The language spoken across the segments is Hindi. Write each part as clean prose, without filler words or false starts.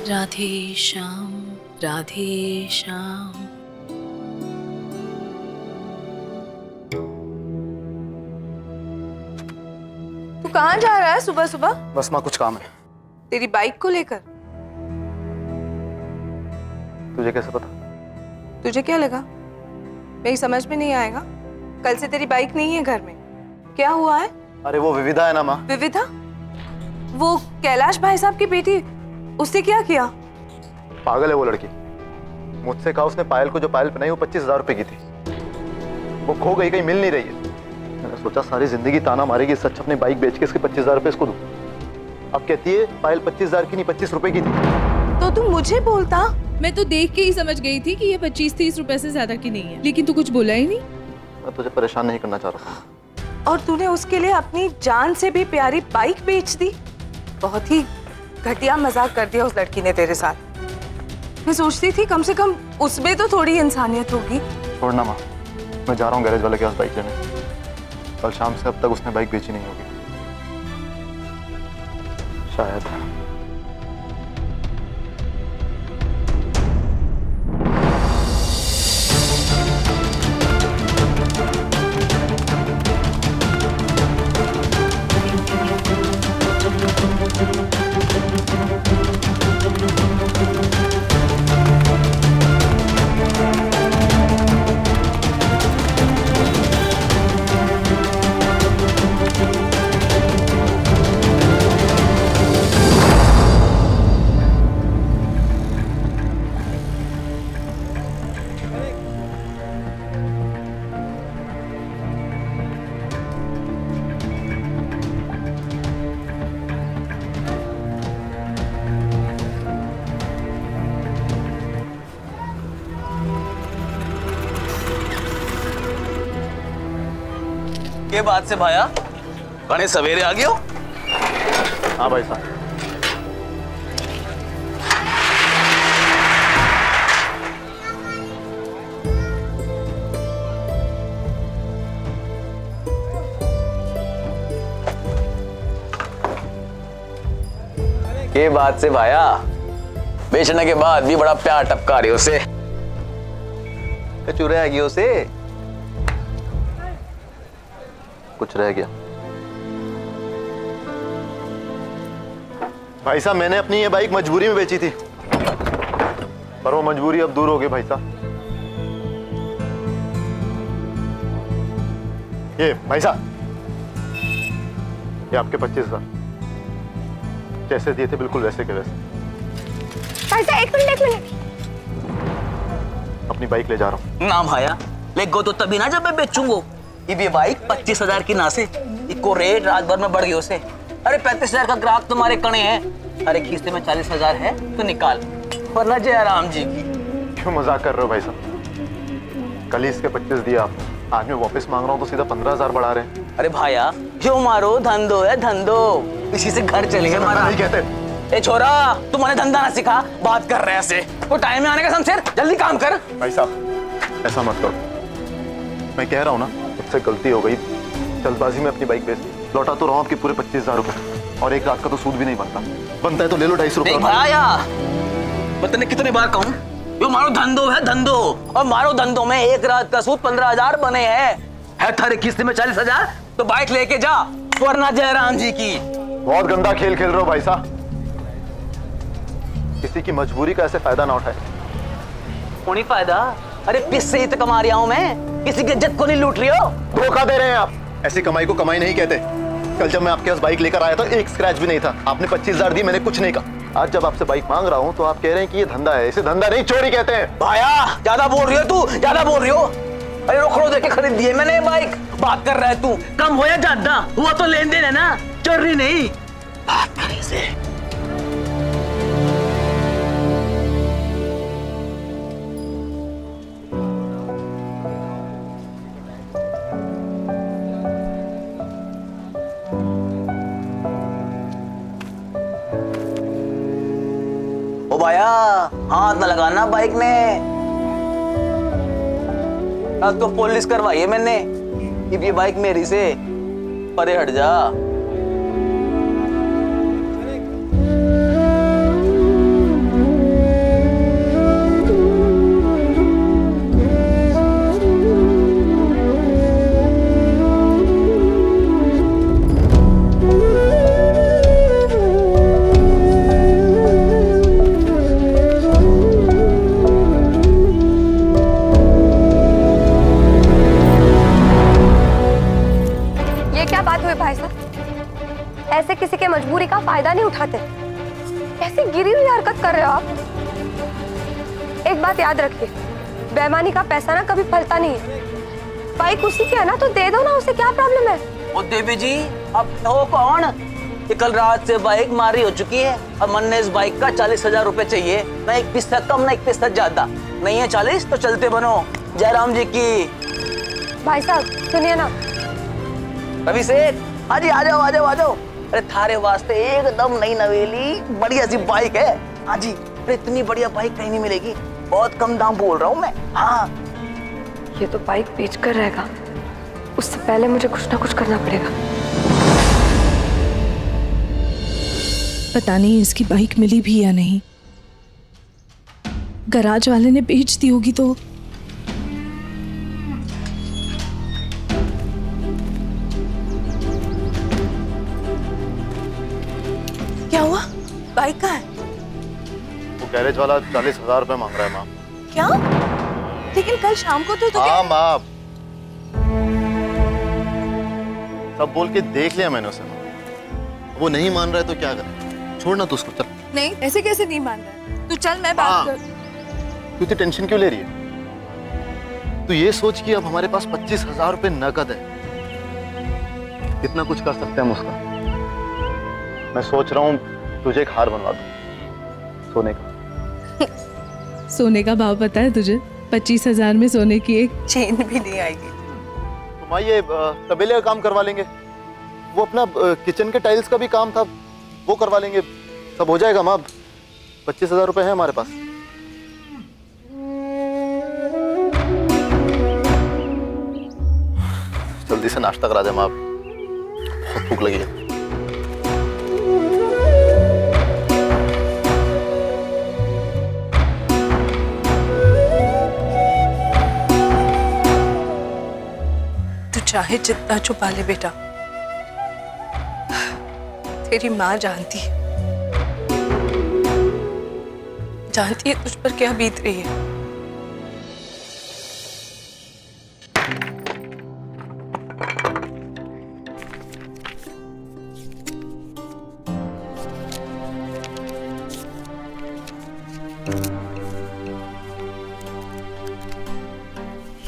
राधे श्याम राधे श्याम। तू कहाँ जा रहा है सुबह सुबह? बस माँ कुछ काम है। तेरी बाइक को लेकर? तुझे कैसे पता? तुझे क्या लगा मेरी समझ में नहीं आएगा? कल से तेरी बाइक नहीं है घर में। क्या हुआ है? अरे वो विविधा है ना माँ। विविधा? वो कैलाश भाई साहब की बेटी, उससे क्या किया? पागल है वो लड़की। मुझसे कहा उसने पायल को जो पायल पहनाई वो 25,000 रुपए की थी। वो खो गई, कहीं मिल नहीं रही है। मैंने सोचा सारी जिंदगी ताना मारेगी, सच अपनी बाइक बेच के इसके 25,000 रुपए इसको दूं। अब कहती है पायल 25,000 की नहीं 25 रुपए की थी। तो तू मुझे बोलता। मैं तो देख के ही समझ गई थी कि ये 25-30 रुपए से ज्यादा की नहीं है, लेकिन तू कुछ बोला ही नहीं। मैं तुझे परेशान नहीं करना चाह रहा था। और तूने उसके लिए अपनी जान से भी प्यारी बाइक बेच दी। बहुत ही घटिया मजाक कर दिया उस लड़की ने तेरे साथ। मैं सोचती थी कम से कम उसमें तो थोड़ी इंसानियत होगी। छोड़ना माँ, मैं जा रहा हूँ गैरेज वाले के पास बाइक लेने। कल शाम से अब तक उसने बाइक बेची नहीं होगी शायद। के बाद से भाया बड़े सवेरे आ गए हो? हाँ भाई साहब। के बाद से भाया बेचने के बाद भी बड़ा प्यार टपका रही उसे। चुरा गई उसे। कुछ रह गया भाई साहब। मैंने अपनी ये बाइक मजबूरी में बेची थी, पर वो मजबूरी अब दूर हो गई भाई साहब। ये भाई साहब, ये आपके 25,000 जैसे दिए थे बिल्कुल वैसे के वैसे। भाई साहब एक मिनट। अपनी बाइक ले जा रहा हूँ। ना भाया ले गो तो तभी ना जब मैं बेचूंगो। ये बाइक 25,000 की ना से इको रेट रात भर में बढ़ गई उसे। अरे 35,000 का ग्राहक तुम्हारे कणे हैं। अरे किस्ते में 40,000 है तो निकाल, वरना जयराम जी की। क्यों मजाक कर रहे हो भाई साहब? कल ही इसके 25 दिया आप, आज मैं वापस मांग रहा हूँ तो सीधा 15,000 बढ़ा रहे हैं। अरे भाया जो मारो धंधो है धंधो, इसी से घर चलेगा हमारा। नहीं कहते। ए छोरा तुम्हारे धंधा ना सिखा, बात कर रहे हैं ऐसे। वो टाइम में आने का शमशेर, जल्दी काम कर। भाई साहब ऐसा मत करो, मैं कह रहा हूँ ना मुझसे गलती हो गई। जल्दबाजी में अपनी बाइक बेच दी। लौटा तो रहा हूँ आपके पूरे 25,000 रुपए, और एक रात का तो सूद भी नहीं बनता। बनता है तो ले लो 250 रुपए। भाया मैं तने कितने बार कहूँ, यो मारो धंधो है धंधो, और मारो धंधो में एक रात का सूद 15,000 बने है थारे किस्ते में 40,000। तो बाइक लेके जा, वरना जयराम जी की। बहुत गंदा खेल खेल रहे हो भाई साहब। किसी की मजबूरी का ऐसे फायदा ना उठाए। कौन फायदा? अरे पिस से ही तो कमा रहा हूं मैं, किसी की इज्जत को नहीं लूट रही हो। धोखा दे रहे हैं आप। ऐसी कमाई को कमाई नहीं कहते। कल जब मैं आपके पास बाइक लेकर आया था एक स्क्रैच भी नहीं था। आपने 25,000 दी, मैंने कुछ नहीं कहा। आज जब आपसे बाइक मांग रहा हूं तो आप कह रहे हैं कि ये धंधा है। इसे धंधा नहीं चोरी कहते हैं। भाया ज्यादा बोल रही हो तू, ज्यादा बोल रही हो। अरे रोकड़ो देके खरीद दिए मैंने बाइक। बात कर रहा है तू, कम हो या ज्यादा हुआ तो लेन देन है ना, चोरी नहीं। बात करे से ओ भाया हाथ न लगाना बाइक में। आज तो पुलिस करवाई है मैंने। ये बाइक मेरी से परे हट जा। फायदा नहीं उठाते। ऐसी गिरी हुई हरकत कर रहे हो आप। एक बात याद रखिए, बेईमानी का पैसा ना कभी फलता नहीं है। बाइक उसी की है ना, तो दे दो ना उसे, क्या प्रॉब्लम है? ओ देवी जी, अब हो कौन? ये कल रात से बाइक मारी हो चुकी है। अब मन ने इस बाइक का 40,000 रुपए चाहिए, ना 1 पैसा कम ना 1 पैसा ज्यादा। नहीं है 40 तो चलते बनो। जयराम जी की। भाई साहब सुनिए ना। रवि सेठ, हाँ जी, आ जाओ आ जाओ आ जाओ। अरे थारे वास्ते एकदम नई नवेली बढ़िया सी बाइक है। हाँ जी, अरे इतनी बढ़िया बाइक कहीं नहीं मिलेगी। बहुत कम दाम बोल रहा हूँ मैं। हाँ, ये तो बाइक बेच कर रहेगा, उससे पहले मुझे कुछ ना कुछ करना पड़ेगा। पता नहीं इसकी बाइक मिली भी या नहीं। गराज वाले ने बेच दी होगी तो। क्या हुआ? बाइक कहाँ है? वो गैरेज वाला 40,000 रुपए मांग रहा है माँ। क्या? लेकिन कल शाम को तो हाँ माँ, सब बोल के देख लिया मैंने उसे। वो नहीं मान रहा है तो क्या करें? छोड़ना तू उसको, चल। नहीं, ऐसे कैसे नहीं मान रहा है? तू चल, मैं बात कर। तू इतनी टेंशन क्यों ले रही है? तू ये सोच कि अब हमारे पास 25,000 रुपए नकद है, कितना कुछ कर सकते हैं हम उसका। मैं सोच रहा हूँ तुझे एक हार बनवा दूं, सोने का। सोने का भाव पता है तुझे? 25,000 में सोने की एक चेन भी नहीं आएगी। तो माँ ये तबेले का काम करवा लेंगे, वो अपना किचन के टाइल्स का भी काम था, वो करवा लेंगे, सब हो जाएगा माँ। 25,000 रुपए है हमारे पास। जल्दी से नाश्ता करा दे माँ, बहुत भूख लगी है। तू चाहे जितना छुपा ले बेटा, तेरी माँ जानती है तुझ पर क्या बीत रही है।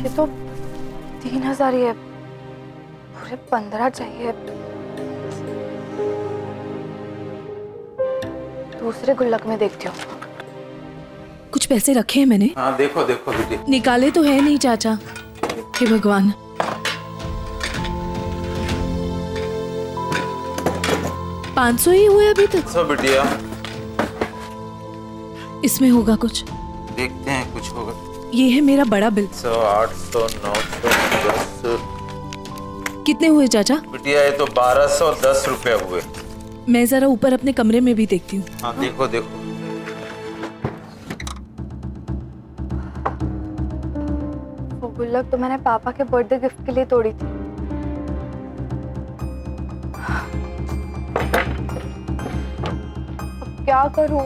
ये तो 3,000 ही है, पूरे 15 चाहिए। दूसरे गुल्लक में देखती हूँ। कुछ पैसे रखे हैं मैंने। हाँ देखो देखो बेटी। निकाले तो है नहीं चाचा। हे भगवान। $500 ही हुए अभी तक। सो बिटिया, इसमें होगा कुछ। देखते हैं कुछ होगा। ये है मेरा बड़ा बिल। 100, 800, 900, 10। कितने हुए चाचा? बिटिया ये तो 1210 रुपए हुए। मैं जरा ऊपर अपने कमरे में भी देखती हूँ। हाँ देखो देखो। वो गुल्लक तो मैंने पापा के बर्थडे गिफ्ट के लिए तोड़ी थी। अब क्या करूं?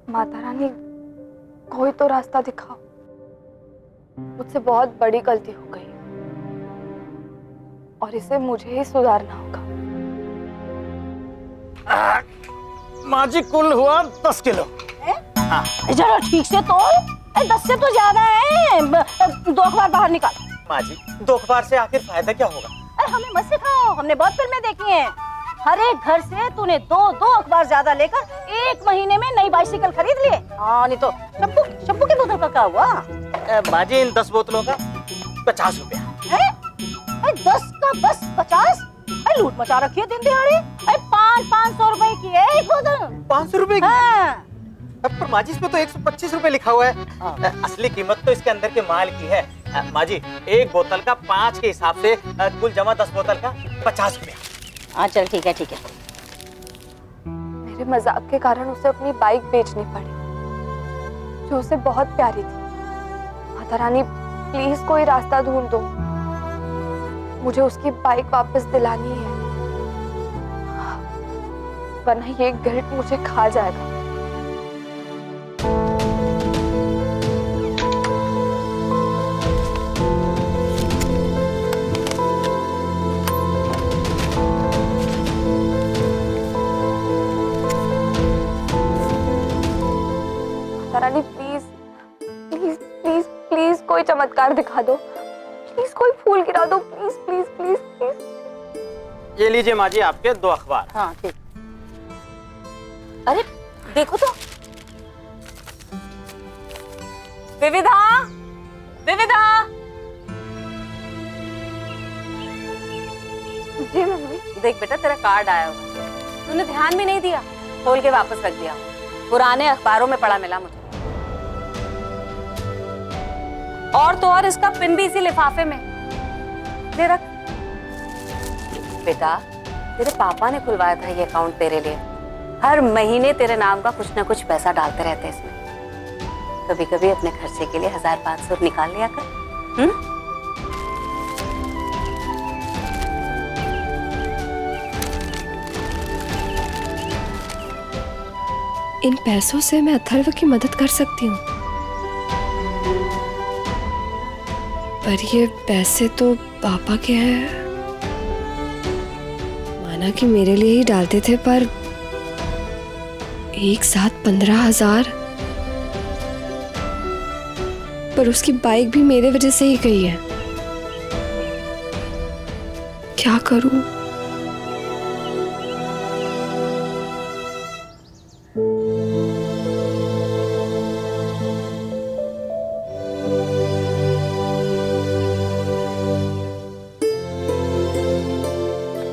माता रानी, कोई तो रास्ता दिखाओ। मुझसे बहुत बड़ी गलती हो गई और इसे मुझे ही सुधारना होगा। माँ जी कुल हुआ 10 किलो। हाँ। जरा ठीक से तोल, 10 से तो ज्यादा है। 2 अखबार बाहर निकाल। माँ जी 2 अखबार से आखिर फायदा क्या होगा? अरे हमें मत सिखाओ, हमने बहुत फिल्में देखी हैं। हर एक घर से तूने 2 अखबार ज्यादा लेकर 1 महीने में नई बाइसिकल खरीद लिए। हाँ नहीं तो शब्बू की बोतल का क्या हुआ? माँ जी इन 10 बोतलों का 50 रुपया है? 10 का बस 50? लूट मचा रखी है दिन दिहाड़े। 500 रुपए की है एक बोतल। 500 रुपए की? हाँ। पर माँ जी इसमें तो 125 रुपए लिखा हुआ है। असली कीमत तो इसके अंदर के माल की है। माँ जी एक बोतल का 5 के हिसाब से कुल जमा 10 बोतल का 50 रुपया। हाँ चल ठीक है ठीक है। मेरे मजाक के कारण उसे अपनी बाइक बेचनी पड़ी जो उसे बहुत प्यारी थी। माता रानी प्लीज कोई रास्ता ढूंढ दो, मुझे उसकी बाइक वापस दिलानी है। वरना ये गिल्ट मुझे खा जाएगा। रानी प्लीज प्लीज प्लीज प्लीज कोई चमत्कार दिखा दो, प्लीज कोई फूल गिरा दो, प्लीज प्लीज प्लीज प्लीज। ये लीजिए माँ जी आपके 2 अखबार। हाँ ठीक। अरे देखो तो, विविधा, विविधा। जी मम्मी। देख बेटा तेरा कार्ड आया हुआ, तूने ध्यान भी नहीं दिया, खोल के वापस रख दिया। पुराने अखबारों में पड़ा मिला मुझे। और तो और इसका पिन भी इसी लिफाफे में। ले रख। बेटा तेरे पापा ने खुलवाया था ये अकाउंट तेरे लिए। हर महीने तेरे नाम का कुछ ना कुछ पैसा डालते रहते इसमें। कभी कभी अपने खर्चे के लिए 1500 निकाल लिया कर। इन पैसों से मैं अथर्व की मदद कर सकती हूँ, पर ये पैसे तो पापा के हैं। माना कि मेरे लिए ही डालते थे, पर एक साथ 15,000। पर उसकी बाइक भी मेरे वजह से ही गई है। क्या करूं?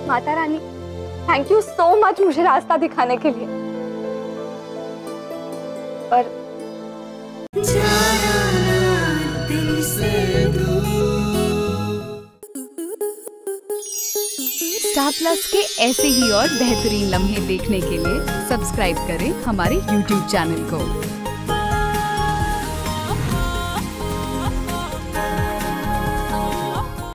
Mata Rani, thank you so much मुझे रास्ता दिखाने के लिए। पर स्टार प्लस के ऐसे ही और बेहतरीन लम्हे देखने के लिए सब्सक्राइब करें हमारे YouTube चैनल को।